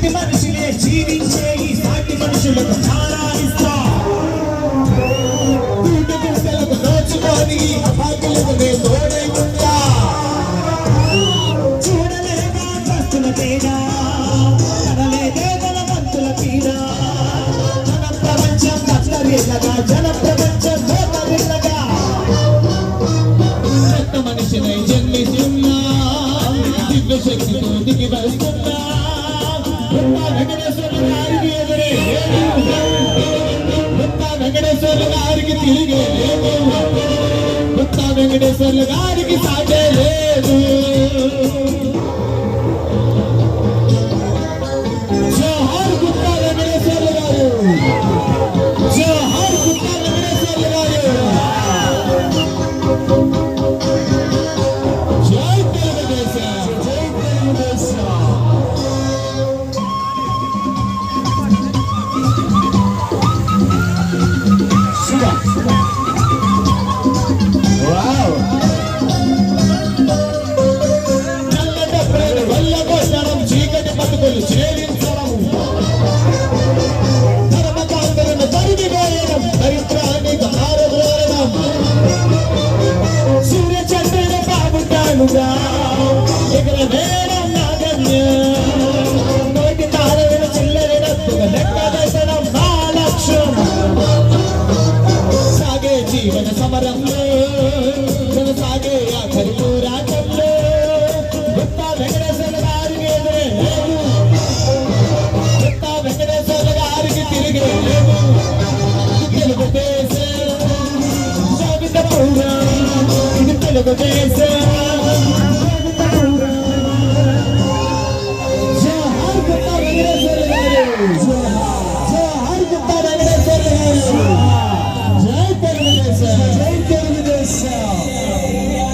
సగటి మనుషులే జీవించే ఈ సాటి మనుషులకు చాలా ఇస్తా గుండెలకు దోచుకొని అభాగ్యులకు నే తోడై ఉంటా చూడలేదా భక్తుల తేడా కనలేదే ధనవంతుల పీడ జన ప్రపంచం కట్లరిల్లగా జన ప్రపంచం దోతరిల్లగా రక్త మనిషినై జన్మిస్తున్నా దివ్య శక్తితో దిగి వస్తున్నా వెంకటేశ్వర గారికి ఎదురే వెంకటేశ్వర గారికి తిరిగే లేదు వెంకటేశ్వర గారికి సాటే లేదు జోహార్ గుప్తా వెంకటేశ్వర గారు జోహార్ గుప్తా వెంకటేశ్వర గారు జై తెలుగుదేశం జై తెలుగుదేశం చేయించడం ధర్మకాంతలను తరిమివేయడం దరిద్రానికి ఆరవేయడం సూర్యచంద్రుడు బాగుంటాడుగా ఇక్కడ వేయడం నాగమ్యం నోటి తారలను చిల్లరినట్టుగా లెక్క వేసడం నా లక్ష్యం సాగే జీవన సమరంలో సాగే ఆఖరి పోరాటంలో గుప్తా వెంకటేశ్వర గారికి ఎదురే వెంకటేశ్వర గారికి తిరిగే లేదు తెలుగుదేశం సాగిత పౌరం ఇది తెలుగుదేశం జోహార్ గుప్తా వెంకటేశ్వర గారు జోహార్ గుప్తా వెంకటేశ్వర గారు జై తెలుగుదేశం జై తెలుగుదేశం